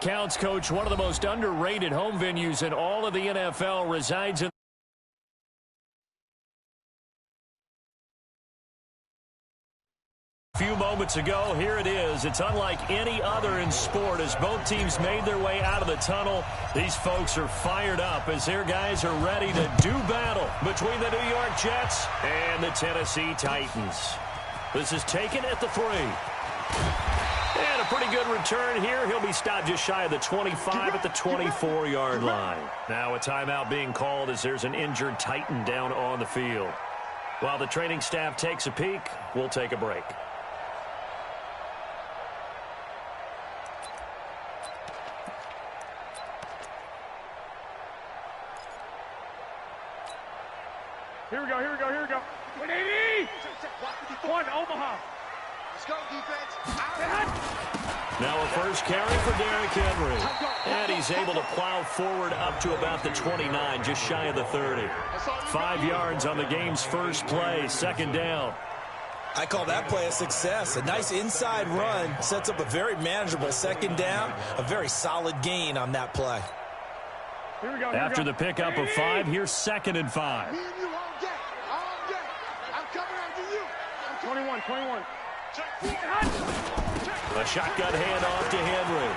Counts, Coach, one of the most underrated home venues in all of the NFL resides in. A few moments ago, here it is. It's unlike any other in sport as both teams made their way out of the tunnel. These folks are fired up as their guys are ready to do battle between the New York Jets and the Tennessee Titans. This is taken at the 3. And a pretty good return here. He'll be stopped just shy of the 25 at the 24-yard line. Now a timeout being called as there's an injured Titan down on the field. While the training staff takes a peek, we'll take a break. Here we go. 180! One, Omaha. Let's go, defense. Now a first carry for Derrick Henry. And he's able to plow forward up to about the 29, just shy of the 30. 5 yards on the game's first play, second down. I call that play a success. A nice inside run sets up a very manageable second down, a very solid gain on that play. Here we go. After the pickup of 5, here's 2nd and 5. Me and you all day. I'm coming after you. 21. A shotgun handoff to Henry.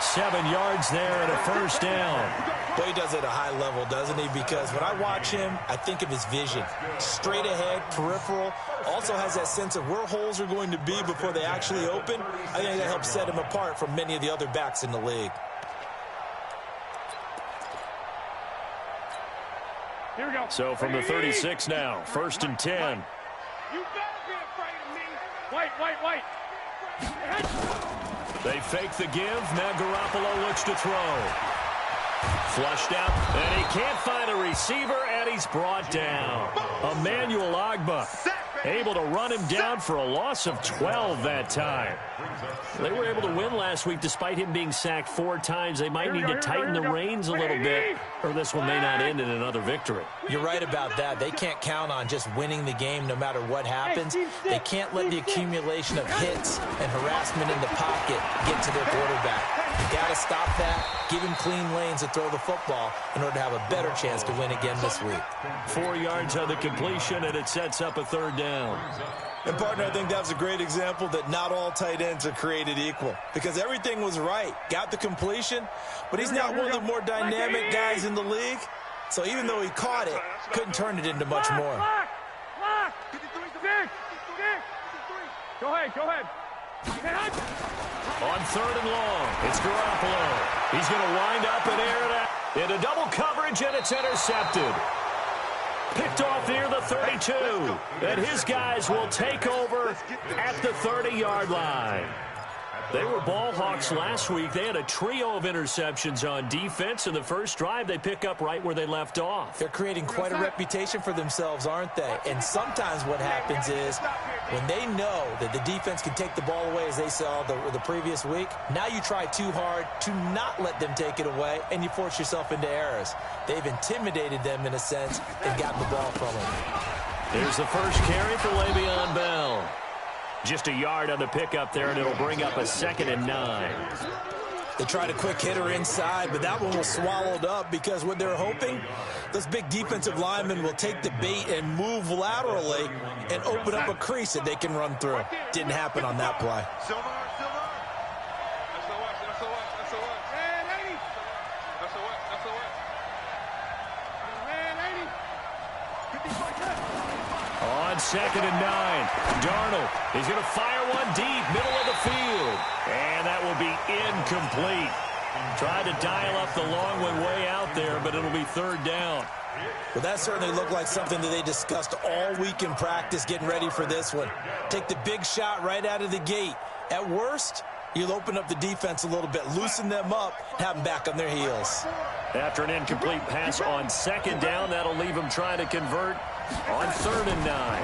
7 yards there and a first down. Well, he does it at a high level, doesn't he? Because when I watch him, I think of his vision. Straight ahead, peripheral. Also has that sense of where holes are going to be before they actually open. I think that helps set him apart from many of the other backs in the league. Here we go. So from the 36 now, 1st and 10. You better be afraid of me. White. They fake the give. Now Garoppolo looks to throw. Flushed out, and he can't find a receiver, and he's brought down. Emmanuel Ogbah able to run him down for a loss of 12 that time. They were able to win last week despite him being sacked 4 times. They might need to tighten the reins a little bit, or this one may not end in another victory. You're right about that. They can't count on just winning the game no matter what happens. They can't let the accumulation of hits and harassment in the pocket get to their quarterback. You got to stop that, give him clean lanes to throw the football in order to have a better chance to win again this week. 4 yards on the completion, and it sets up a 3rd down. And, partner, I think that was a great example that not all tight ends are created equal because everything was right. Got the completion, but he's not one of the more dynamic guys in the league. So even though he caught it, couldn't turn it into much more. Lock. Go ahead. On 3rd and long, it's Garoppolo. He's going to wind up and air it out into double coverage, and it's intercepted. Picked off near the 32, and his guys will take over at the 30-yard line. They were ball hawks last week. They had a trio of interceptions on defense. In the first drive, they pick up right where they left off. They're creating quite a reputation for themselves, aren't they? And sometimes what happens is when they know that the defense can take the ball away, as they saw the previous week, now you try too hard to not let them take it away, and you force yourself into errors. They've intimidated them in a sense and gotten the ball from them. Here's the first carry for Le'Veon Bell. Just a yard on the pickup there, and it'll bring up a 2nd and 9. They tried a quick hitter inside, but that one was swallowed up because what they're hoping, those big defensive linemen will take the bait and move laterally and open up a crease that they can run through. Didn't happen on that play. Silver. That's the what. On 2nd and 9, Darnold. He's going to fire one deep, middle of the field. And that will be incomplete. Tried to dial up the long one way out there, but it'll be 3rd down. Well, that certainly looked like something that they discussed all week in practice getting ready for this one. Take the big shot right out of the gate. At worst, you'll open up the defense a little bit, loosen them up, have them back on their heels. After an incomplete pass on 2nd down, that'll leave him trying to convert on 3rd and 9.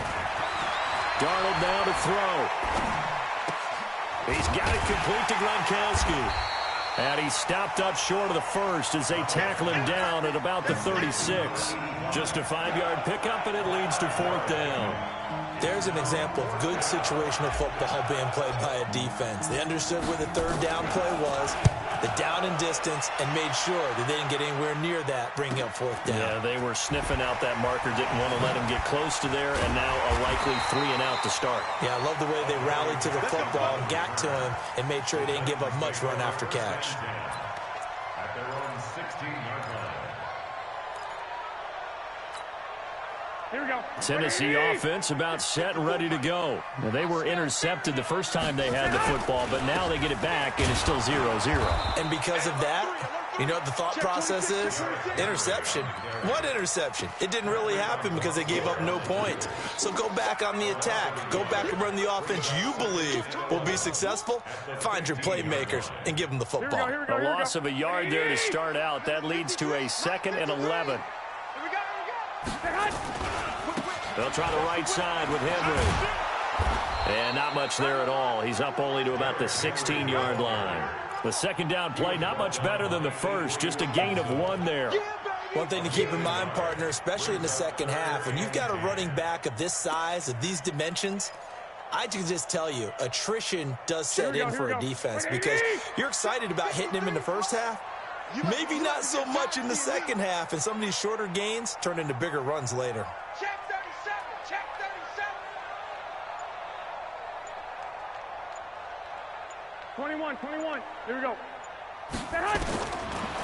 Darnold now to throw. He's got it complete to Gronkowski. And he's stopped up short of the first as they tackle him down at about the 36. Just a 5-yard pickup, and it leads to 4th down. There's an example of good situational football being played by a defense. They understood where the third down play was, the down and distance, and made sure that they didn't get anywhere near that, bringing up fourth down. Yeah, they were sniffing out that marker, didn't want to let him get close to there, and now a likely 3 and out to start. Yeah, I love the way they rallied to the football and got to him and made sure they didn't give up much run after catch. At their own 16-yard line. Here we go. Tennessee offense about set and ready to go. Now, they were intercepted the first time they had the football, but now they get it back, and it's still 0-0. And because of that, you know what the thought process is? Interception. What interception? It didn't really happen because they gave up no points. So go back on the attack. Go back and run the offense you believe will be successful. Find your playmakers and give them the football. A loss of a yard there to start out. That leads to a 2nd and 11. They'll try the right side with Henry. And not much there at all. He's up only to about the 16-yard line. The second down play, not much better than the first. Just a gain of 1 there. One thing to keep in mind, partner, especially in the second half, when you've got a running back of this size, of these dimensions, I can just tell you, attrition does set in for a defense because you're excited about hitting him in the first half. Maybe not so much in the second half, and some of these shorter gains turn into bigger runs later. Check 37. Check 37. 21. Here we go.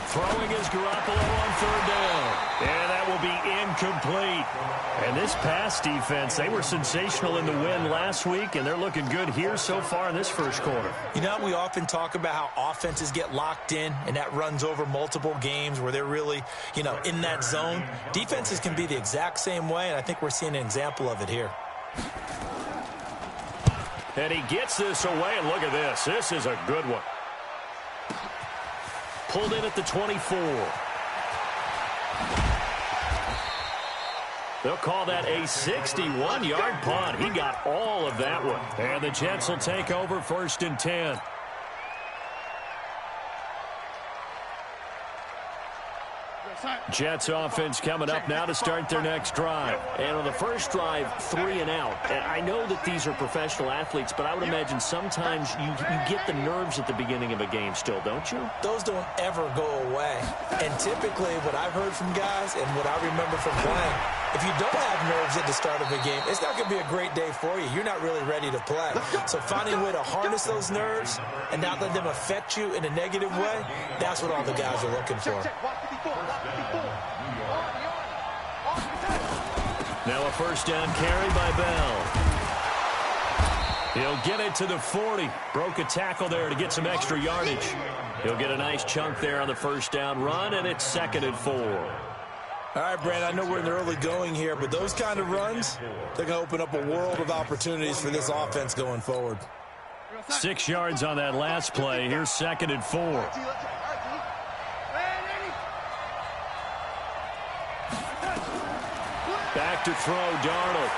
Throwing is Garoppolo on 3rd down. And that will be incomplete. And this pass defense, they were sensational in the win last week, and they're looking good here so far in this first quarter. You know, we often talk about how offenses get locked in, and that runs over multiple games where they're really, you know, in that zone. Defenses can be the exact same way, and I think we're seeing an example of it here. And he gets this away, and look at this. This is a good one. Pulled in at the 24. They'll call that a 61-yard punt. He got all of that one. And the Jets will take over 1st and 10. Jets offense coming up now to start their next drive. And on the first drive, 3 and out. And I know that these are professional athletes, but I would imagine sometimes you get the nerves at the beginning of a game still, don't you? Those don't ever go away. And typically what I've heard from guys and what I remember from playing, if you don't have nerves at the start of a game, it's not going to be a great day for you. You're not really ready to play. So finding a way to harness those nerves and not let them affect you in a negative way, that's what all the guys are looking for. Now a first down carry by Bell. He'll get it to the 40. Broke a tackle there to get some extra yardage. He'll get a nice chunk there on the first down run, and it's 2nd and 4. All right, Brand, I know we're in the early going here, but those kind of runs, they're going to open up a world of opportunities for this offense going forward. 6 yards on that last play. Here's 2nd and 4. Back to throw, Darnold.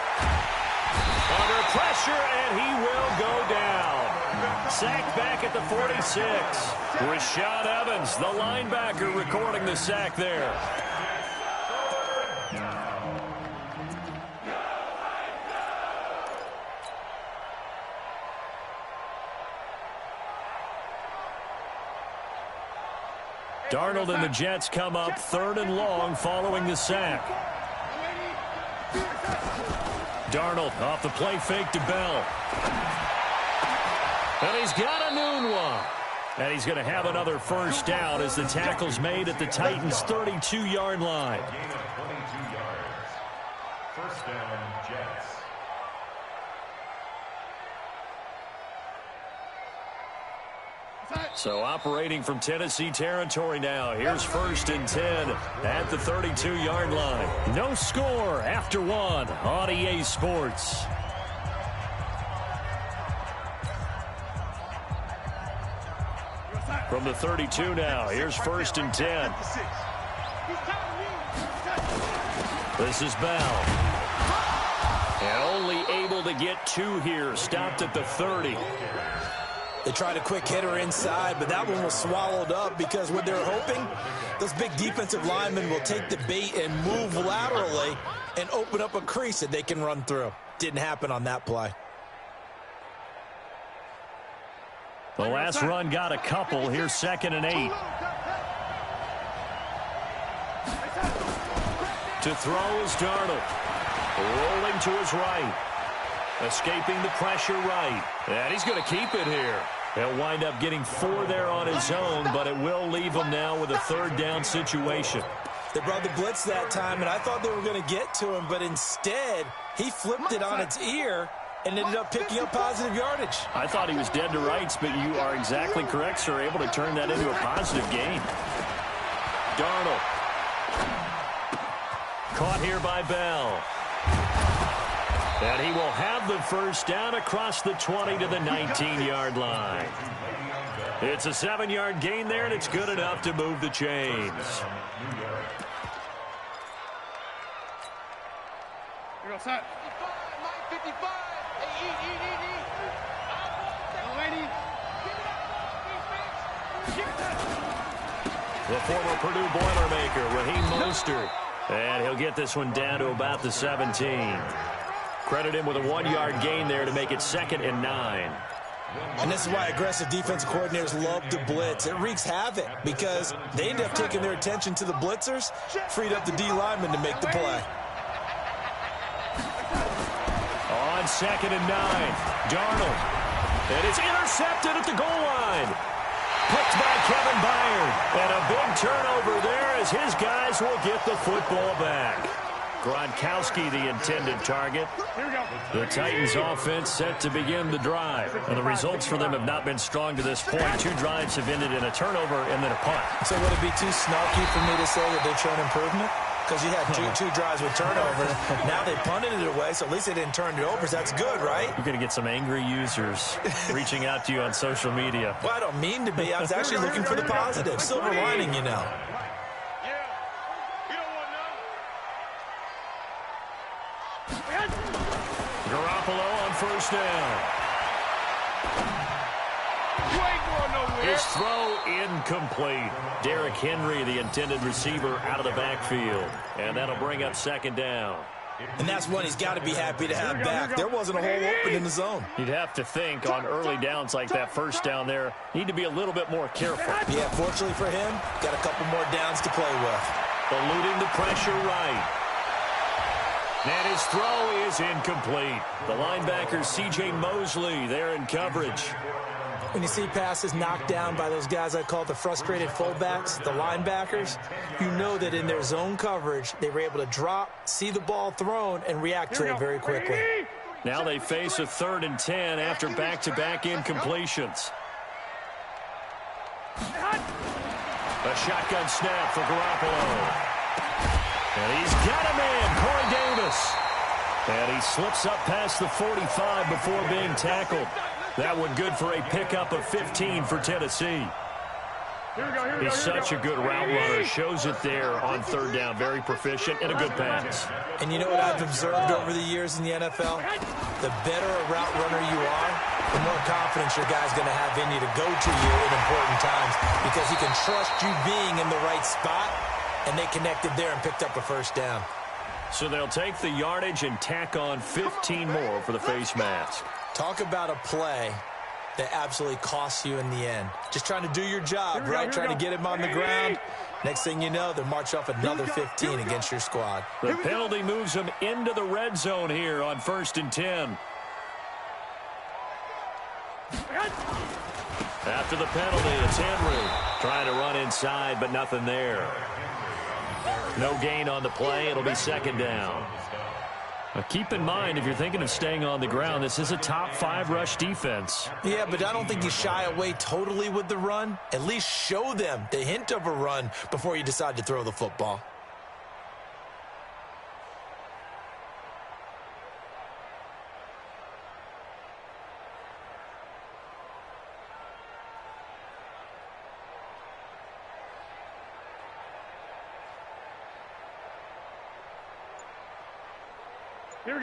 Under pressure, and he will go down. Sacked back at the 46. Rashad Evans, the linebacker, recording the sack there. Darnold and the Jets come up 3rd and long following the sack. Darnold off the play fake to Bell. And he's got a noon one. And he's going to have another first down as the tackle's made at the Titans' 32-yard line. 22 yards. First down, Jets. So operating from Tennessee territory now. Here's 1st and 10 at the 32-yard line. No score after 1 on EA Sports. From the 32 now, here's 1st and 10. This is Bell. And only able to get 2 here. Stopped at the 30. They tried a quick hitter inside, but that one was swallowed up because what they're hoping, those big defensive linemen will take the bait and move laterally and open up a crease that they can run through. Didn't happen on that play. The last run got a couple. Here's 2nd and 8. To throw is Darnold. Rolling to his right. Escaping the pressure right. And he's going to keep it here. He'll wind up getting 4 there on his own, but it will leave him now with a 3rd down situation. They brought the blitz that time, and I thought they were going to get to him, but instead, he flipped it on its ear and ended up picking up positive yardage. I thought he was dead to rights, but you are exactly correct, sir. Able to turn that into a positive gain. Darnold. Caught here by Bell. And he will have the 1st down across the 20 to the 19-yard line. It's a 7-yard gain there, and it's good enough to move the chains. Here goes set. 55. The former Purdue Boilermaker, Raheem Mostert. And he'll get this one down to about the 17. Credit him with a 1-yard gain there to make it 2nd and 9. And this is why aggressive defensive coordinators love to blitz. It wreaks havoc because they end up taking their attention to the blitzers, freed up the D lineman to make the play. On 2nd and 9, Darnold. And it's intercepted at the goal line. Picked by Kevin Byard. And a big turnover there as his guys will get the football back. Gronkowski, the intended target. The Titans offense set to begin the drive. And the results for them have not been strong to this point. 2 drives have ended in a turnover and then a punt. So would it be too snarky for me to say that they're showing improvement? Because you had two drives with turnovers. Now they punted it away, so at least they didn't turn it over. So that's good, right? You're going to get some angry users reaching out to you on social media. Well, I don't mean to be. I was actually looking for the positive. Silver lining, you know. Garoppolo on 1st down. His throw incomplete. Derrick Henry, the intended receiver, out of the backfield. And that'll bring up 2nd down. And that's one he's got to be happy to have back. There wasn't a hole open in the zone. You'd have to think on early downs like that 1st down there, need to be a little bit more careful. Yeah, fortunately for him, got a couple more downs to play with. Eluding the pressure right. And his throw is incomplete. The linebacker, C.J. Mosley, there in coverage. When you see passes knocked down by those guys I call the frustrated fullbacks, the linebackers, you know that in their zone coverage, they were able to drop, see the ball thrown, and react to it very quickly. Now they face a 3rd and 10 after back-to-back incompletions. A shotgun snap for Garoppolo. And he's got a man, Corey Davis. And he slips up past the 45 before being tackled. That one good for a pickup of 15 for Tennessee. He's such a good route runner. Shows it there on 3rd down. Very proficient and a good pass. And you know what I've observed over the years in the NFL? The better a route runner you are, the more confidence your guy's going to have in you to go to you in important times because he can trust you being in the right spot, and they connected there and picked up a 1st down. So they'll take the yardage and tack on 15 more for the face mask. Talk about a play that absolutely costs you in the end. Just trying to do your job, right? Trying to get him on the ground. Next thing you know, they'll march off another 15 against your squad. The penalty moves them into the red zone here on 1st and 10. After the penalty, it's Henry trying to run inside, but nothing there. No gain on the play. It'll be 2nd down. Now keep in mind, if you're thinking of staying on the ground, this is a top 5 rush defense. Yeah, but I don't think you shy away totally with the run. At least show them the hint of a run before you decide to throw the football.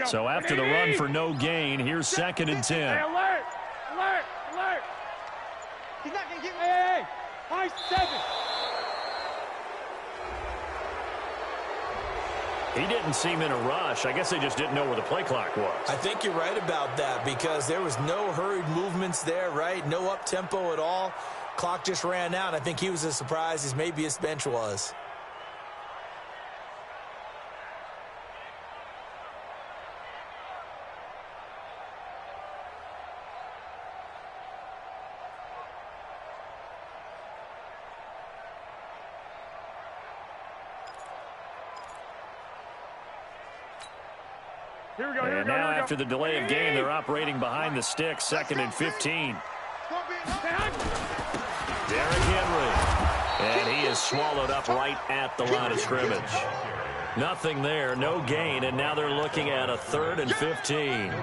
So after the run for no gain, here's 2nd and 10. Hey, alert! Alert! Alert! He's not going to give me. Hey! High 7! He didn't seem in a rush. I guess they just didn't know where the play clock was. I think you're right about that because there was no hurried movements there, right? No up-tempo at all. Clock just ran out. I think he was as surprised as maybe his bench was. Here we go, And now after the delay of game, they're operating behind the sticks, 2nd and 15. Derrick Henry. And he is swallowed up right at the line of scrimmage. Nothing there, no gain, and now they're looking at a 3rd and 15.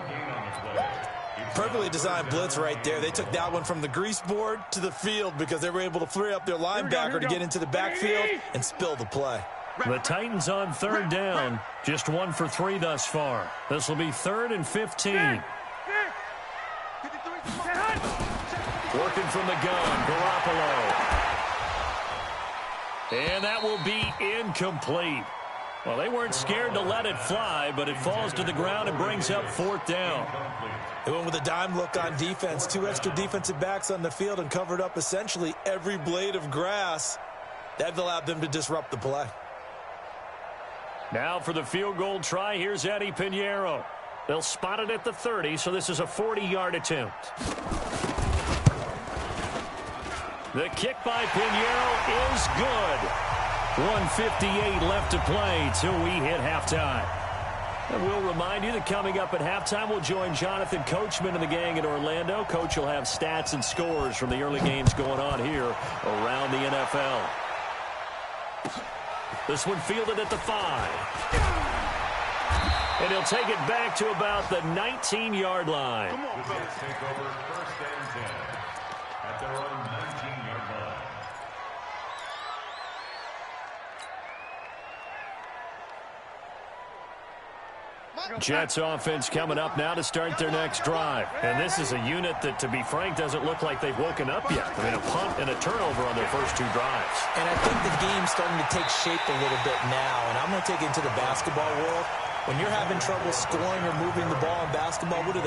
Perfectly designed blitz right there. They took that one from the grease board to the field because they were able to free up their linebacker to get into the backfield and spill the play. The Titans on 3rd down, just 1 for 3 thus far. This will be 3rd and 15. Working from the gun, Garoppolo. And that will be incomplete. Well, they weren't scared to let it fly, but it falls to the ground and brings up 4th down. They went with a dime look on defense. 2 extra defensive backs on the field and covered up essentially every blade of grass. That allowed them to disrupt the play. Now for the field goal try, here's Eddie Pinheiro. They'll spot it at the 30, so this is a 40-yard attempt. The kick by Pinheiro is good. 1:58 left to play till we hit halftime. And we'll remind you that coming up at halftime, we'll join Jonathan Coachman and the gang in Orlando. Coach will have stats and scores from the early games going on here around the NFL. This one fielded at the 5. And he'll take it back to about the 19-yard line. Let's take over 1st and 10 at their own 19-yard line. Jets offense coming up now to start their next drive. And this is a unit that, to be frank, doesn't look like they've woken up yet. I mean, a punt and a turnover on their first 2 drives. And I think the game's starting to take shape a little bit now. And I'm going to take it into the basketball world. When you're having trouble scoring or moving the ball in basketball, what do?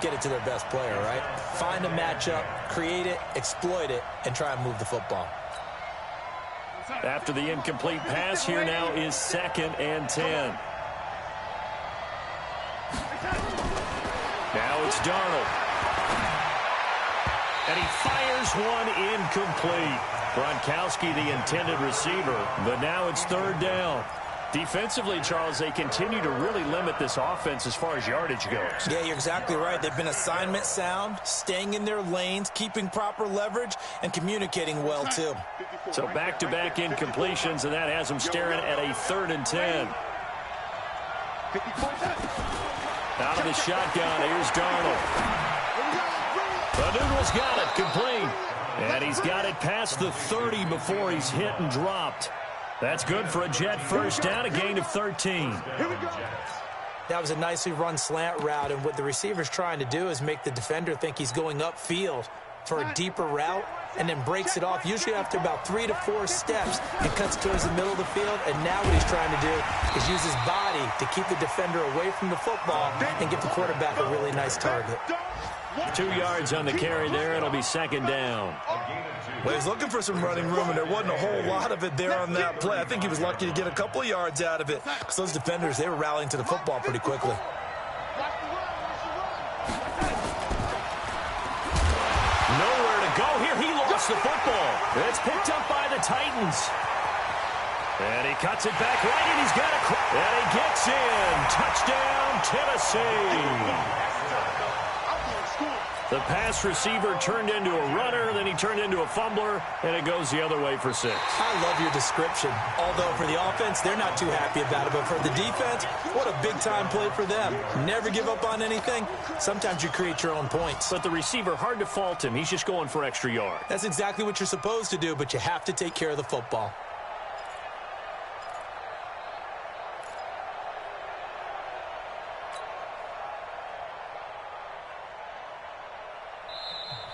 Get it to their best player, right? Find a matchup, create it, exploit it, and try and move the football. After the incomplete pass, here now is 2nd and 10. Now it's Darnold. And he fires one incomplete. Gronkowski, the intended receiver, but now it's 3rd down. Defensively, Charles, they continue to really limit this offense as far as yardage goes. Yeah, you're exactly right. They've been assignment sound, staying in their lanes, keeping proper leverage, and communicating well, too. So back-to-back incompletions, and that has them staring at a 3rd and 10. Out of the shotgun, here's Darnold. The Noodle's got it, complete. And he's got it past the 30 before he's hit and dropped. That's good for a Jet first down, a gain of 13. That was a nicely run slant route, and what the receiver's trying to do is make the defender think he's going upfield for a deeper route and then breaks it off, usually after about 3 to 4 steps, and cuts towards the middle of the field. And now what he's trying to do is use his body to keep the defender away from the football and give the quarterback a really nice target. 2 yards on the carry there. It'll be 2nd down. Well, he's looking for some running room, and there wasn't a whole lot of it there on that play. I think he was lucky to get a couple of yards out of it because those defenders, they were rallying to the football pretty quickly. Nowhere to go here. He lost the football. It's picked up by the Titans. And he cuts it back right, and he's got it. And he gets in. Touchdown, Tennessee. The pass receiver turned into a runner, then he turned into a fumbler, and it goes the other way for 6. I love your description. Although for the offense, they're not too happy about it. But for the defense, what a big-time play for them. Never give up on anything. Sometimes you create your own points. But the receiver, hard to fault him. He's just going for extra yard. That's exactly what you're supposed to do, but you have to take care of the football.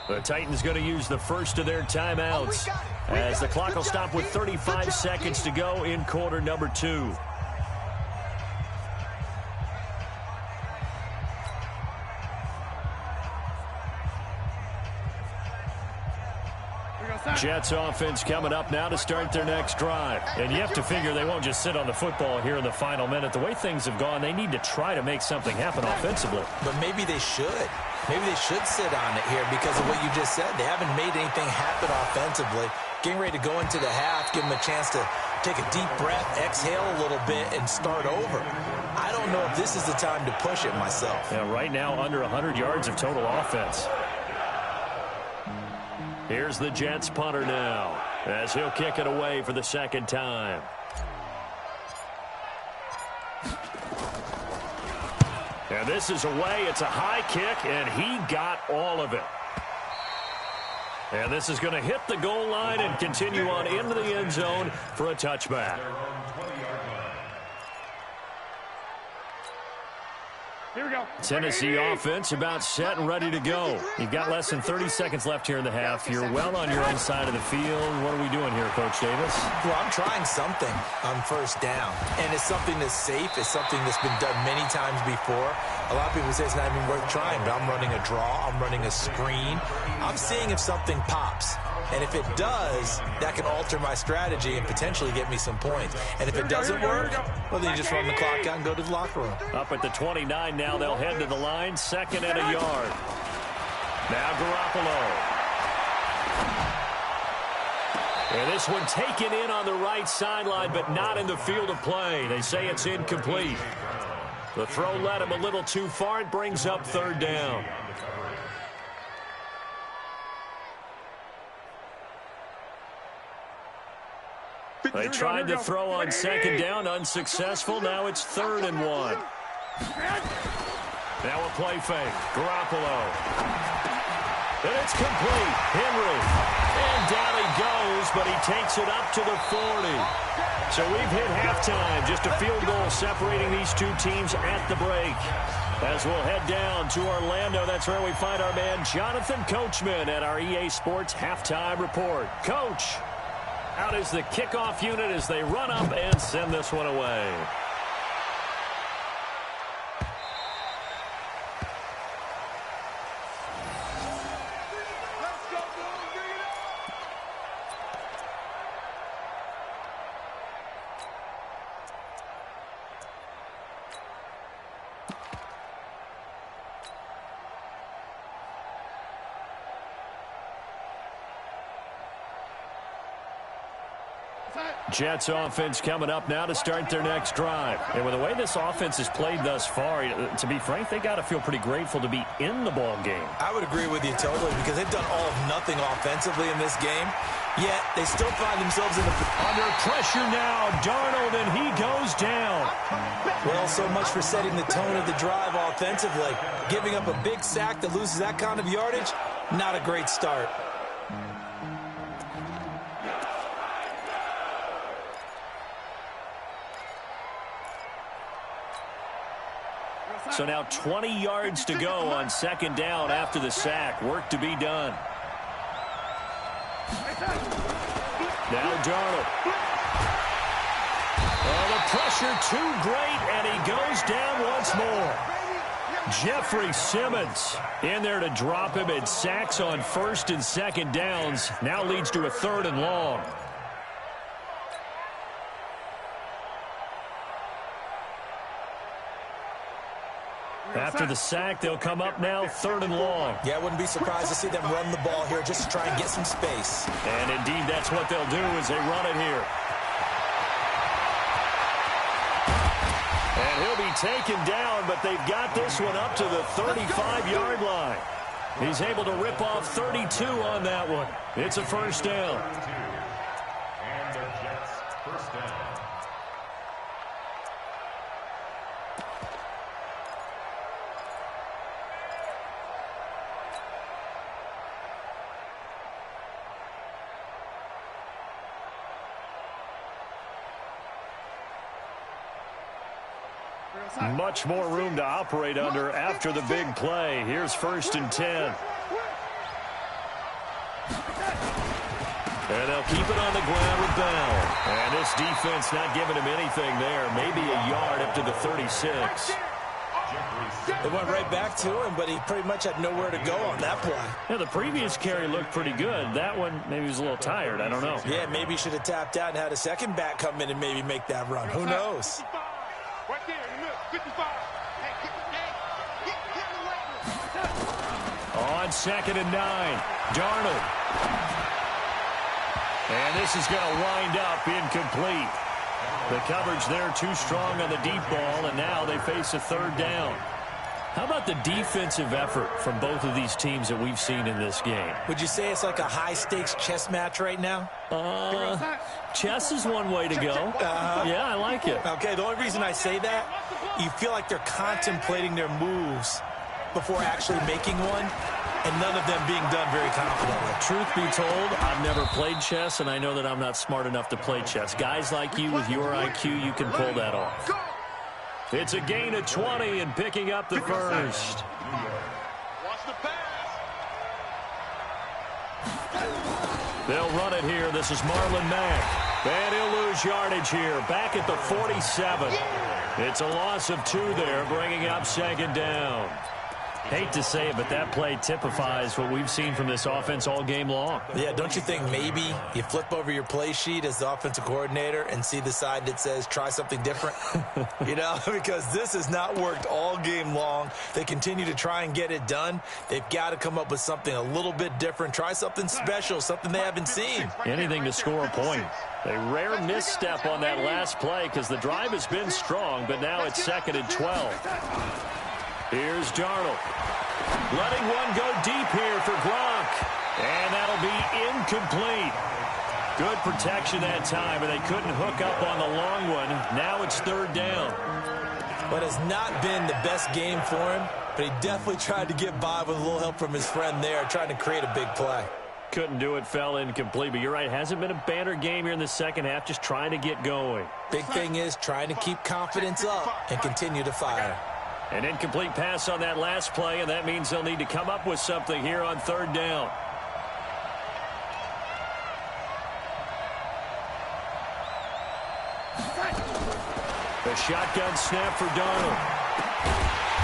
The Titans going to use the first of their timeouts as the clock will stop with 35 seconds to go in quarter number 2. Jets offense coming up now to start their next drive. And you have to figure they won't just sit on the football here in the final minute. The way things have gone, they need to try to make something happen offensively. But maybe they should. Maybe they should sit on it here because of what you just said. They haven't made anything happen offensively. Getting ready to go into the half, give them a chance to take a deep breath, exhale a little bit, and start over. I don't know if this is the time to push it myself. Yeah, right now under 100 yards of total offense. Here's the Jets punter now as he'll kick it away for the second time. And this is away. It's a high kick, and he got all of it. And this is going to hit the goal line and continue on into the end zone for a touchback. Here we go. Tennessee offense about set and ready to go. You've got less than 30 seconds left here in the half. You're well on your own side of the field. What are we doing here, Coach Davis? Well, I'm trying something on first down, and it's something that's safe. It's something that's been done many times before. A lot of people say it's not even worth trying, but I'm running a draw. I'm running a screen. I'm seeing if something pops. And if it does, that can alter my strategy and potentially get me some points. And if it doesn't work, well, then you just run the clock out and go to the locker room. Up at the 29 now, they'll head to the line, 2nd and a yard. Now Garoppolo. And this one taken in on the right sideline, but not in the field of play. They say it's incomplete. The throw led him a little too far. It brings up 3rd down. They tried to throw on 2nd down, unsuccessful. Now it's 3rd and 1. Now a play fake. Garoppolo. And it's complete. Henry. And down he goes, but he takes it up to the 40. So we've hit halftime. Just a field goal separating these two teams at the break. As we'll head down to Orlando, that's where we find our man Jonathan Coachman at our EA Sports Halftime Report. Coach, out is the kickoff unit as they run up and send this one away. Jets offense coming up now to start their next drive. And with the way this offense has played thus far, to be frank, they got to feel pretty grateful to be in the ball game. I would agree with you totally because they've done all of nothing offensively in this game, yet they still find themselves in under pressure now. Darnold, and he goes down. Well, so much for setting the tone of the drive offensively. Giving up a big sack that loses that kind of yardage, not a great start. So now 20 yards to go on 2nd down after the sack. Work to be done. Now Darnold. Oh, the pressure too great, and he goes down once more. Jeffrey Simmons in there to drop him. It sacks on 1st and 2nd downs. Now leads to a 3rd and long. After the sack, they'll come up now 3rd and long. Yeah, I wouldn't be surprised to see them run the ball here just to try and get some space. And indeed, that's what they'll do as they run it here. And he'll be taken down, but they've got this one up to the 35-yard line. He's able to rip off 32 on that one. It's a 1st down. And the Jets' 1st down. Much more room to operate under after the big play. Here's 1st and 10. And they'll keep it on the ground with Bell. And this defense not giving him anything there. Maybe a yard up to the 36. Jeffrey It went right back to him, but he pretty much had nowhere to go on that play. Yeah, the previous carry looked pretty good. That one, maybe he was a little tired. I don't know. Yeah, maybe he should have tapped out and had a second back come in and maybe make that run. Who knows? Right there, in the middle, 55. On 2nd and 9, Darnold. And this is going to wind up incomplete. The coverage there too strong on the deep ball, and now they face a 3rd down. How about the defensive effort from both of these teams that we've seen in this game? Would you say it's like a high-stakes chess match right now? Chess is one way to go. Yeah, I like it. Okay, the only reason I say that, you feel like they're contemplating their moves before actually making one, and none of them being done very confidently. Truth be told, I've never played chess, and I know that I'm not smart enough to play chess. Guys like you with your IQ, you can pull that off. It's a gain of 20 and picking up the first. Watch the pass. They'll run it here. This is Marlon Mack. And he'll lose yardage here. Back at the 47. It's a loss of 2 there, bringing up 2nd down. Hate to say it, but that play typifies what we've seen from this offense all game long. Yeah, don't you think maybe you flip over your play sheet as the offensive coordinator and see the side that says try something different? You know, because this has not worked all game long. They continue to try and get it done. They've got to come up with something a little bit different. Try something special, something they haven't seen. Anything to score a point. A rare misstep on that last play because the drive has been strong, but now it's 2nd and 12. Here's Darnold. Letting one go deep here for Gronk. And that'll be incomplete. Good protection that time, but they couldn't hook up on the long one. Now it's 3rd down. But it's not been the best game for him, but he definitely tried to get by with a little help from his friend there, trying to create a big play. Couldn't do it, fell incomplete, but you're right, hasn't been a banner game here in the second half, just trying to get going. Big thing is trying to keep confidence up and continue to fire. An incomplete pass on that last play, and that means they'll need to come up with something here on 3rd down. The shotgun snap for Darnold.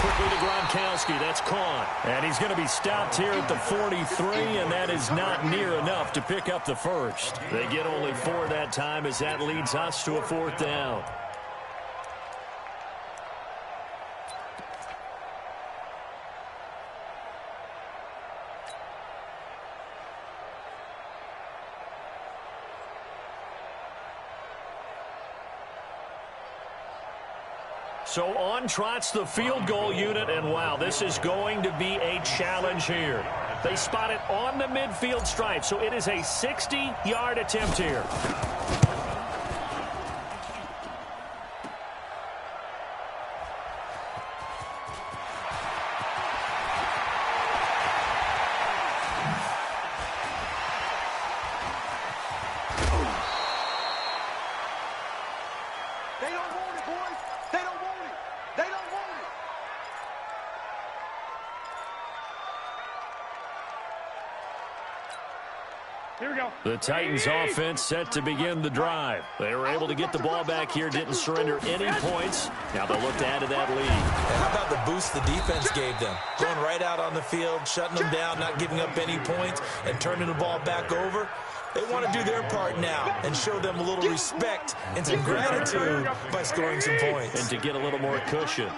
Quickly to Gronkowski. That's caught. And he's going to be stopped here at the 43, and that is not near enough to pick up the first. They get only 4 that time as that leads us to a 4th down. So on trots the field goal unit, and wow, this is going to be a challenge here. They spot it on the midfield stripe, so it is a 60-yard attempt here. They don't want it, boys. They don't want it. They don't want it. Here we go. The Titans offense set to begin the drive. They were able to get the ball back here, didn't surrender any points. Now they'll look to add to that lead. And how about the boost the defense gave them? Going right out on the field, shutting them down, not giving up any points, and turning the ball back over. They want to do their part now and show them a little respect and some gratitude by scoring some points. And to get a little more cushion.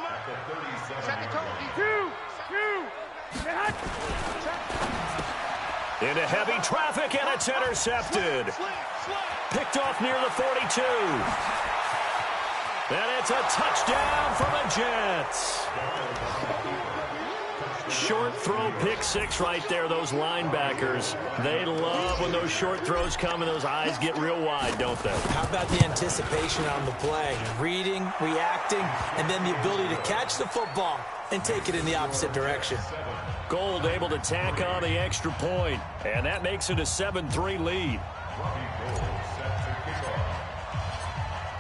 Into heavy traffic, and it's intercepted. Picked off near the 42. And it's a touchdown for the Jets. Short throw, pick six right there. Those linebackers, they love when those short throws come and those eyes get real wide, don't they? How about the anticipation on the play? Reading, reacting, and then the ability to catch the football and take it in the opposite direction. Gold able to tack on the extra point, and that makes it a 7-3 lead.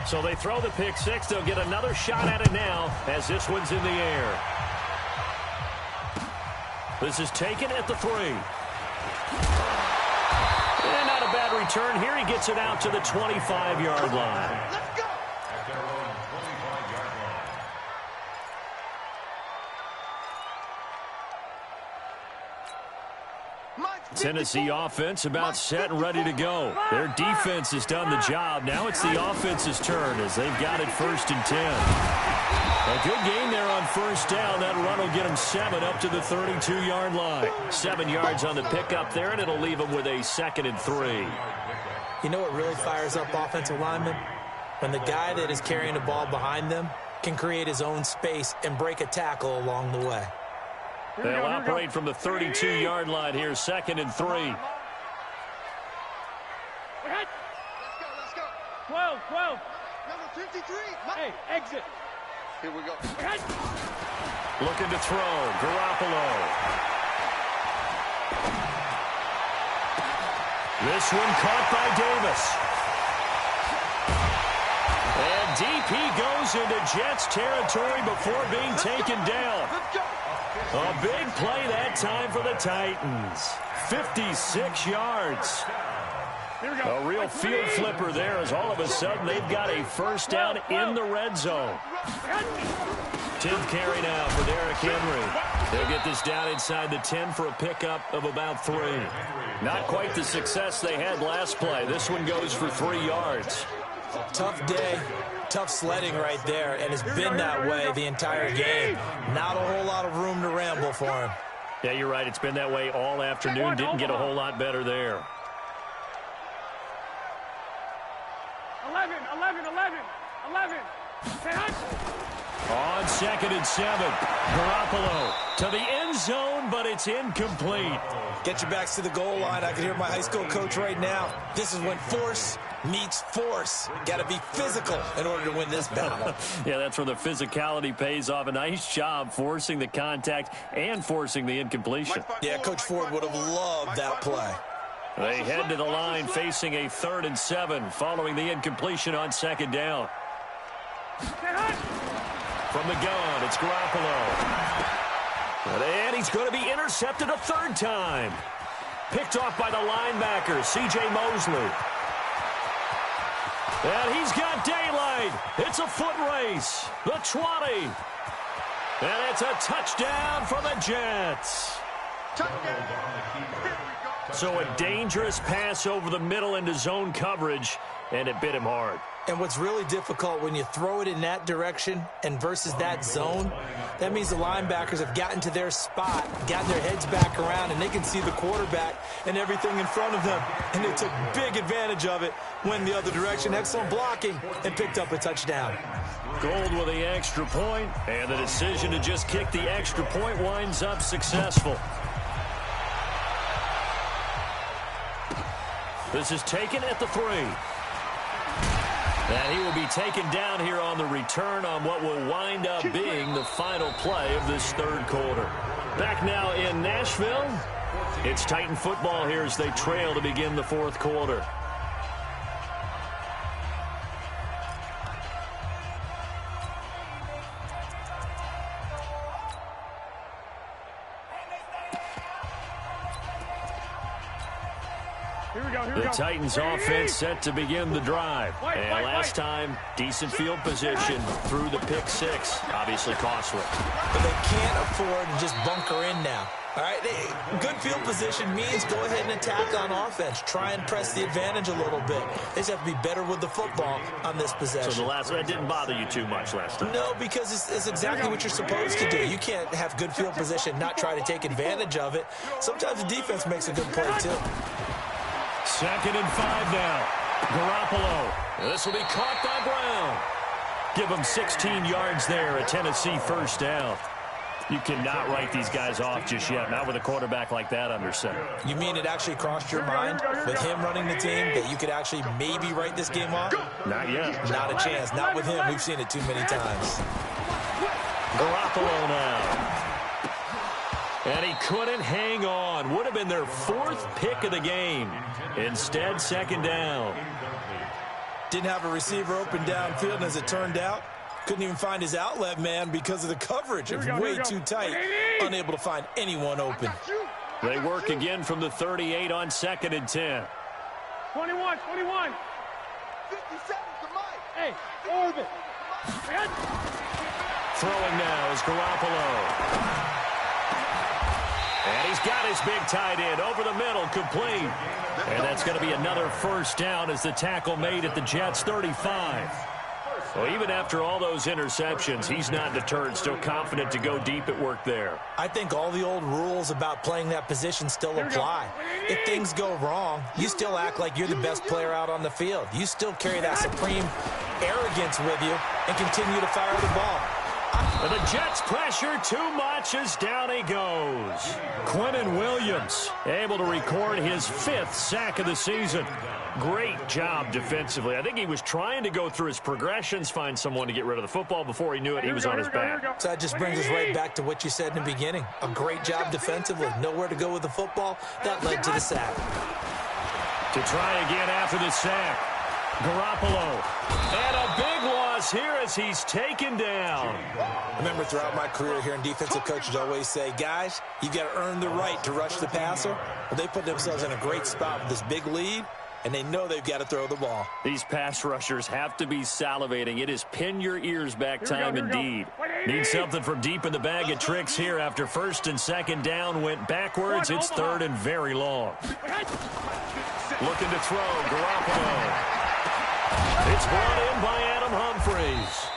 So they throw the pick six. They'll get another shot at it now as this one's in the air. This is taken at the 3. And not a bad return here. He gets it out to the 25-yard line. Let's go. Tennessee offense about set and ready to go. Their defense has done the job. Now it's the offense's turn as they've got it 1st and 10. A good game there on 1st down. That run will get them 7 up to the 32-yard line. 7 yards on the pickup there, and it'll leave them with a 2nd and 3. You know what really fires up offensive linemen? When the guy that is carrying the ball behind them can create his own space and break a tackle along the way. They'll operate from the 32-yard line here, 2nd and 3. Let's go. 12. Number 53. Hey, exit. Here we go. Looking to throw. Garoppolo. This one caught by Davis. And deep he goes into Jets territory before being taken down. A big play that time for the Titans. 56 yards. A real field flipper there as all of a sudden they've got a 1st down in the red zone. 10th carry now for Derrick Henry. They'll get this down inside the 10 for a pickup of about 3. Not quite the success they had last play. This one goes for 3 yards. Tough day, tough sledding right there, and it's been that way the entire game. Not a whole lot of room to ramble for him. Yeah, you're right. It's been that way all afternoon. Didn't get a whole lot better there. 11. On 2nd and 7, Garoppolo to the end zone, but it's incomplete. Get your backs to the goal line. I can hear my high school coach right now. This is when force meets force. Got to be physical in order to win this battle. Yeah, that's where the physicality pays off. A nice job forcing the contact and forcing the incompletion. Yeah, Coach Ford would have loved that play. They head to the line facing a 3rd and 7 following the incompletion on 2nd down. From the gun, it's Garoppolo. And he's going to be intercepted a 3rd time. Picked off by the linebacker, C.J. Mosley. And he's got daylight. It's a foot race. The 20. And it's a touchdown for the Jets. So a dangerous pass over the middle into zone coverage, and it bit him hard. And what's really difficult when you throw it in that direction and versus that zone, that means the linebackers have gotten to their spot, gotten their heads back around, and they can see the quarterback and everything in front of them. And they took big advantage of it, went the other direction, excellent blocking, and picked up a touchdown. Gould with the extra point, and the decision to just kick the extra point winds up successful. This is taken at the 3. And he will be taken down here on the return on what will wind up being the final play of this 3rd quarter. Back now in Nashville, it's Titan football here as they trail to begin the 4th quarter. The Titans offense set to begin the drive. And last time, decent field position through the pick 6. Obviously costly. But they can't afford to just bunker in now. All right, good field position means go ahead and attack on offense. Try and press the advantage a little bit. They just have to be better with the football on this possession. So that didn't bother you too much last time? No, because it's exactly what you're supposed to do. You can't have good field position, not try to take advantage of it. Sometimes the defense makes a good play, too. 2nd and 5 now. Garoppolo. This will be caught by Brown. Give him 16 yards there, a Tennessee 1st down. You cannot write these guys off just yet, not with a quarterback like that under center. You mean it actually crossed your mind with him running the team that you could actually maybe write this game off? Not yet. Not a chance. Not with him. We've seen it too many times. Garoppolo now. And he couldn't hang on. Would have been their 4th pick of the game. Instead, 2nd down. Didn't have a receiver open downfield, and as it turned out, couldn't even find his outlet man because of the coverage. It was way too tight. Unable to find anyone open. They work again from the 38 on 2nd and 10. 21. 57 to Mike. Hey, orbit. Throwing now is Garoppolo. And he's got his big tight end over the middle, complete. And that's going to be another first down as the tackle made at the Jets' 35. Well, even after all those interceptions, he's not deterred, still confident to go deep at work there. I think all the old rules about playing that position still apply. If things go wrong, you still act like you're the best player out on the field. You still carry that supreme arrogance with you and continue to fire the ball. And the Jets pressure too much as down he goes. Quinnen Williams able to record his 5th sack of the season. Great job defensively. I think he was trying to go through his progressions, find someone to get rid of the football. Before he knew it, he was on his back. So that just brings us right back to what you said in the beginning. A great job defensively. Nowhere to go with the football. That led to the sack. To try again after the sack. Garoppolo. And a big loss here as he's taken down. I remember throughout my career hearing defensive coaches always say, guys, you got to earn the right to rush the passer. Well, they put themselves in a great spot with this big lead, and they know they've got to throw the ball. These pass rushers have to be salivating. It is pin your ears back time indeed. Need something from deep in the bag of tricks here after 1st and 2nd down went backwards. It's 3rd and very long. Looking to throw, Garoppolo. It's brought in by Adam Humphries.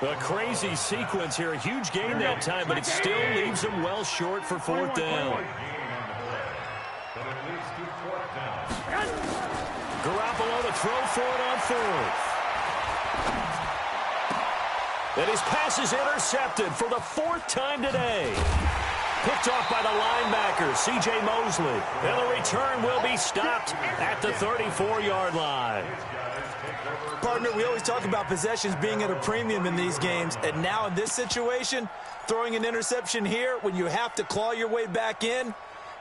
A crazy sequence here. A huge gain that time, but it still leaves him well short for 4th down. Garoppolo to throw for it on 4th. And his pass is intercepted for the 4th time today. Picked off by the linebacker, C.J. Mosley. And the return will be stopped at the 34-yard line. Partner, we always talk about possessions being at a premium in these games, and now in this situation, throwing an interception here when you have to claw your way back in,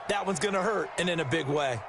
that one's going to hurt, and in a big way.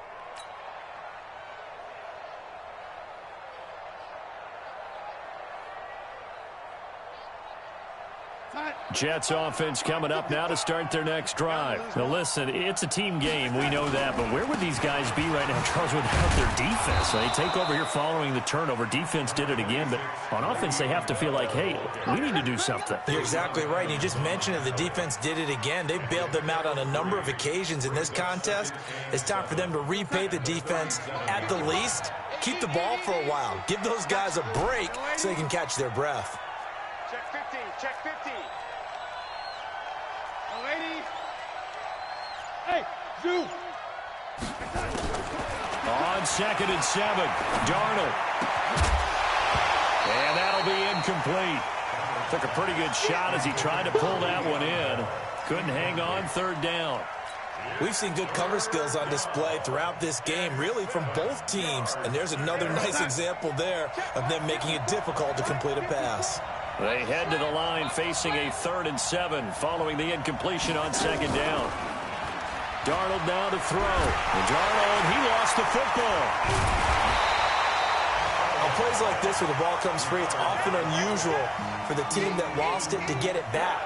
Jets offense coming up now to start their next drive. Now listen, it's a team game, we know that, but where would these guys be right now, Charles, without their defense? So they take over here following the turnover. Defense did it again, but on offense they have to feel like, hey, we need to do something. You're exactly right. And you just mentioned it, the defense did it again. They bailed them out on a number of occasions in this contest. It's time for them to repay the defense at the least. Keep the ball for a while. Give those guys a break so they can catch their breath. Check 15, check 15. Lady. Hey, Zoo. On 2nd and 7, Darnold. And that'll be incomplete. Took a pretty good shot as he tried to pull that one in. Couldn't hang on 3rd down. We've seen good cover skills on display throughout this game, really from both teams. And there's another nice example there of them making it difficult to complete a pass. They head to the line facing a 3rd and 7 following the incompletion on 2nd down. Darnold now to throw. And Darnold, he lost the football. On plays like this where the ball comes free, it's often unusual for the team that lost it to get it back.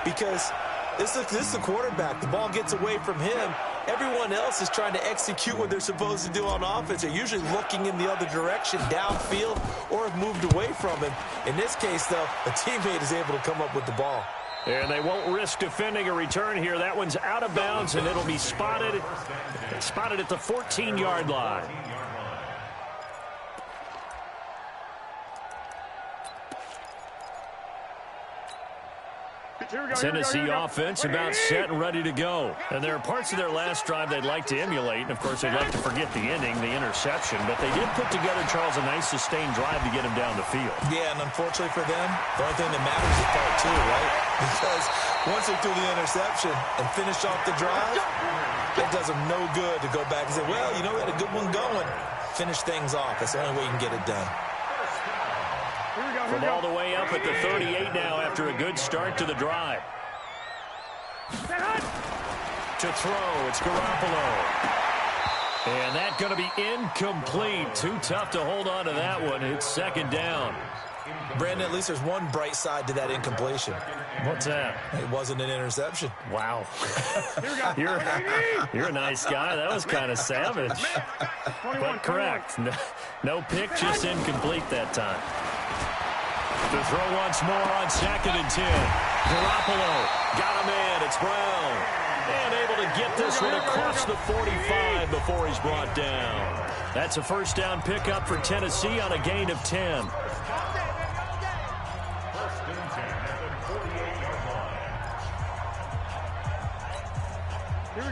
Because this is the quarterback. The ball gets away from him. Everyone else is trying to execute what they're supposed to do on offense. They're usually looking in the other direction, downfield, or have moved away from him. In this case, though, a teammate is able to come up with the ball. And they won't risk defending a return here. That one's out of bounds, and it'll be spotted at the 14-yard line. Tennessee offense about set and ready to go. And there are parts of their last drive they'd like to emulate. And, of course, they'd like to forget the ending, the interception. But they did put together, Charles, a nice sustained drive to get him down the field. Yeah, and unfortunately for them, the only thing that matters is part 2, right? Because once they threw the interception and finished off the drive, it does them no good to go back and say, well, you know, we had a good one going. Finish things off. That's the only way you can get it done. From all the way up at the 38 now after a good start to the drive. To throw, it's Garoppolo. And that's going to be incomplete. Too tough to hold on to that one. It's 2nd down. Brandon, at least there's one bright side to that incompletion. What's that? It wasn't an interception. Wow. You're a nice guy. That was kind of savage. But correct. No pick, just incomplete that time. To throw once more on 2nd and 10. Garoppolo got a man. It's Brown. And able to get this one across the 45 before he's brought down. That's a first down pickup for Tennessee on a gain of 10.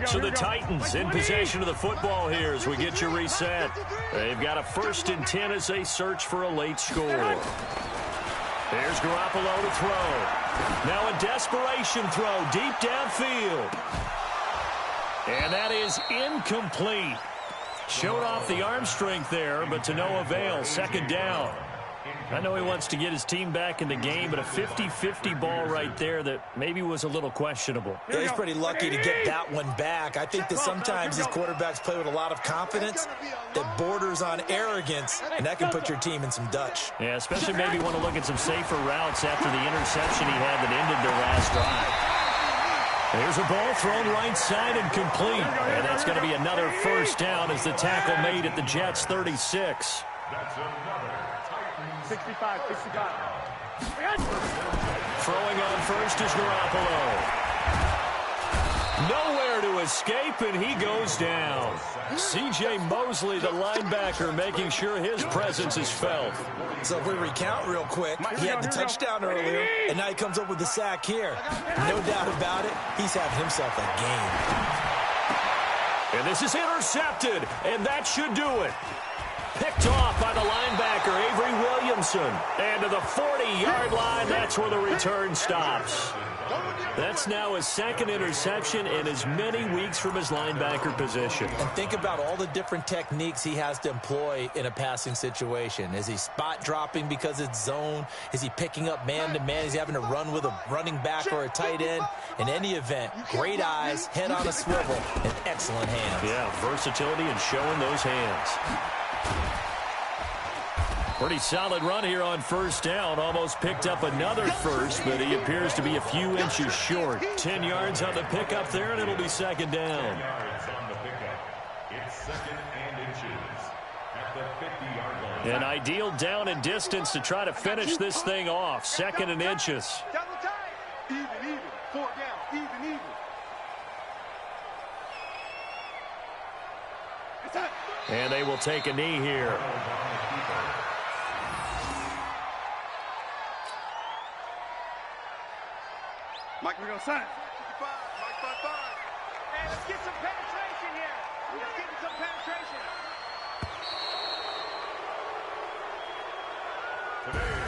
So the Titans in possession of the football here as we get you reset. They've got a 1st and 10 as they search for a late score. There's Garoppolo to throw. Now a desperation throw deep downfield. And that is incomplete. Showed off the arm strength there, but to no avail. 2nd down. I know he wants to get his team back in the game, but a 50-50 ball right there that maybe was a little questionable. Yeah, he's pretty lucky to get that one back. I think that sometimes these quarterbacks play with a lot of confidence that borders on arrogance, and that can put your team in some Dutch. Yeah, especially maybe want to look at some safer routes after the interception he had that ended their last drive. There's a ball thrown right side and complete. And that's going to be another first down as the tackle made at the Jets' 36. That's another 65. Throwing on first is Garoppolo. Nowhere to escape, and he goes down. C.J. Mosley, the linebacker, making sure his presence is felt. So if we recount real quick, he had the touchdown earlier, and now he comes up with the sack here. No doubt about it, he's having himself a game. And this is intercepted, and that should do it. Picked off by the linebacker, Avery Williamson. And to the 40-yard line, that's where the return stops. That's now his 2nd interception in as many weeks from his linebacker position. And think about all the different techniques he has to employ in a passing situation. Is he spot dropping because it's zone? Is he picking up man-to-man? Is he having to run with a running back or a tight end? In any event, great eyes, head on a swivel, and excellent hands. Yeah, versatility and showing those hands. Pretty solid run here on 1st down. Almost picked up another first, but he appears to be a few inches short. 10 yards on the pickup there, and it'll be 2nd down. 10 yards on the pickup. It's 2nd and inches at the 50-yard line. An ideal down and distance to try to finish this thing off. 2nd and inches. Double time. Even. 4 down. Even. And they will take a knee here. Mike, we're going to sign. Mike 5. Hey, let's get some penetration here. Let's get some penetration.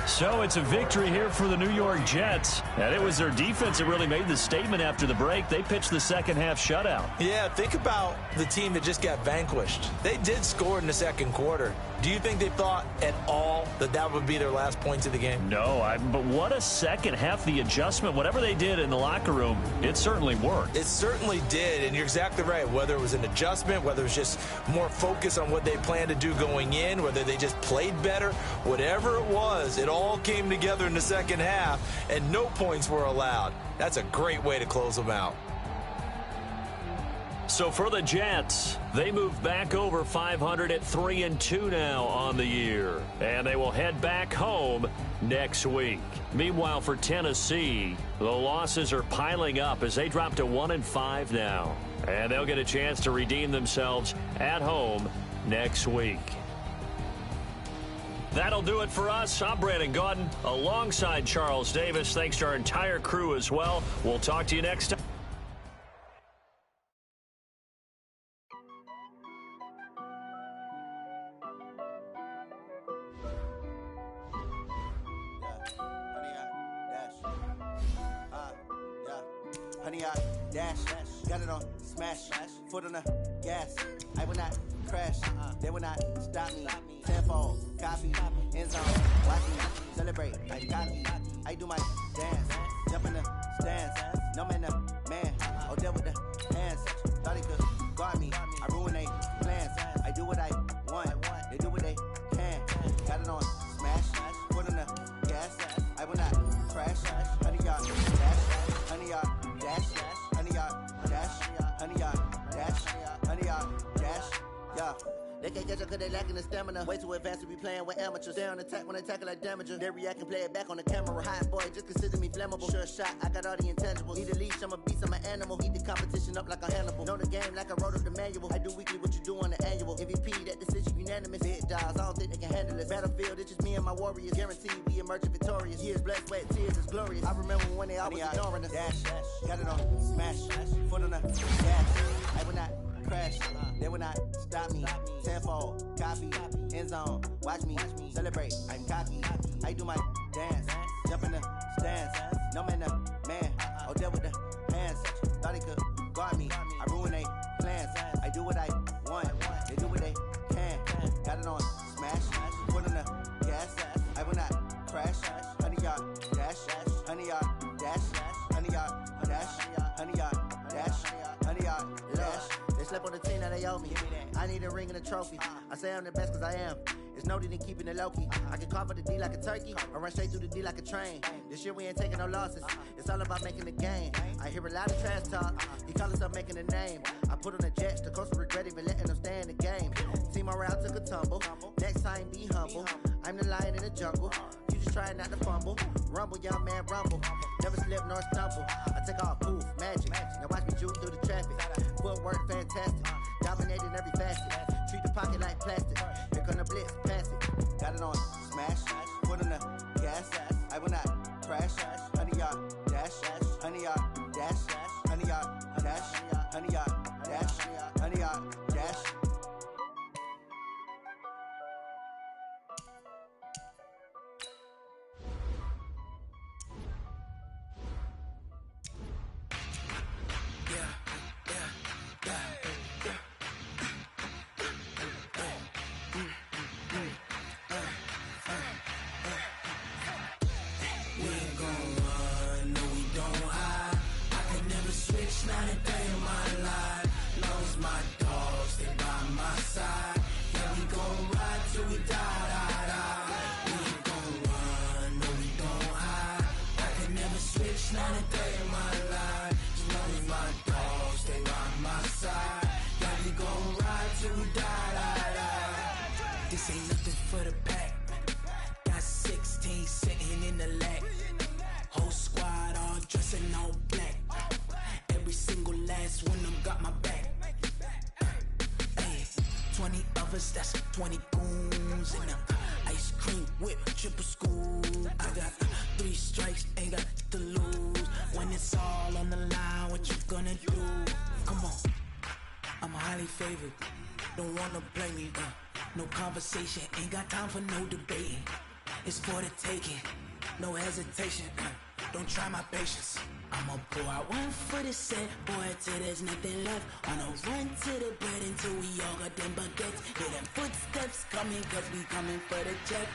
So it's a victory here for the New York Jets. And it was their defense that really made the statement after the break. They pitched the 2nd half shutout. Yeah, think about the team that just got vanquished. They did score in the 2nd quarter. Do you think they thought at all that that would be their last points of the game? No, but what a 2nd half. The adjustment, whatever they did in the locker room, it certainly worked. It certainly did, and you're exactly right. Whether it was an adjustment, whether it was just more focus on what they planned to do going in, whether they just played better, whatever it was, it all came together in the 2nd half, and no points were allowed. That's a great way to close them out. So for the Jets, they move back over 500 at 3-2 now on the year. And they will head back home next week. Meanwhile, for Tennessee, the losses are piling up as they drop to 1-5 now. And they'll get a chance to redeem themselves at home next week. That'll do it for us. I'm Brandon Gaudin alongside Charles Davis. Thanks to our entire crew as well. We'll talk to you next time. Honey, I dash, got it on smash, foot on the gas. I will not crash, they will not stop me. Tenfold, copy, end zone, watch me celebrate. I copy, I do my dance, jump in the stands. No man, the man, oh, deal with the hands. Thought he could guard me, I ruin they plans. I do what I want, they do what they can. Got it on smash, foot on the gas. I will not crash, honey, y'all dash, honey, y'all. Honey, yard, dash, honey, yard, dash, honey, yard, dash, yeah. They can't catch up cause they lacking the stamina. Way too advanced to be playing with amateurs. Stay on attack when they tackle like damager. They react and play it back on the camera. Hot boy, just consider me flammable. Sure shot, I got all the intangibles. Need a leash, I'm a beast, I'm an animal. Heat the competition up like a Hannibal. Know the game like I wrote up the manual. I do weekly what you do on the annual. MVP, that decision unanimous. Big dogs, I don't think they can handle it. Battlefield, it's just me and my warriors. Guaranteed we emerging victorious. Years, blood, sweat, tears, it's glorious. I remember when they always ignoring us. Dash, got it on, smash, foot on the gas. I will not crash, they will not stop me. Tenfold, copy, end zone, watch me celebrate. I'm cocky, I do my dance, jump in the stands. No man, man, oh deal with the hands. Thought he could guard me, I ruin they plans. I do what I want, they do what they can. Got it on, smash, foot on the gas. I will not crash, 100-yard dash, 100-yard dash, 100-yard dash, 100-yard dash, 100-yard dash. They slept on the team that they owe me. I need a ring and a trophy. I say I'm the best cause I am. It's noted in keeping it low-key. I can carve for the D like a turkey, or run straight through the D like a train. This year we ain't taking no losses. It's all about making the game. I hear a lot of trash talk. He call himself making a name. I put on the Jets. The coach will regret even letting them stay in the game. Team around took a tumble. Next time be humble. I'm the lion in the jungle. You just trying not to fumble. Rumble, young man, rumble. Never slip nor stumble. I take off, poof, magic. Now watch me juke through the traffic. Footwork fantastic. Dominating every facet. Treat the pocket like plastic. Here come the blitz, pass it. Got it on, smash. Foot on the gas. I will not crash. 100-yard dash. 100-yard dash. 100-yard dash. 100-yard dash. 100-yard dash. This ain't nothing for the pack. Got 16 sitting in the lap. Whole squad all dressing all black. Every single last one of them got my back. Hey, 20 of us, that's 20 goons in them. Ice cream whip, triple school. I got 3 strikes, ain't got to lose. When it's all on the line, what you gonna do? Come on, I'm highly favored. Don't wanna blame me, no conversation, ain't got time for no debating. It's for the taking, no hesitation, don't try my patience. I'ma pour out one for the set, boy, till there's nothing left. On a run to the bread until we all got them baguettes. Hear them footsteps coming, cause we coming for the check.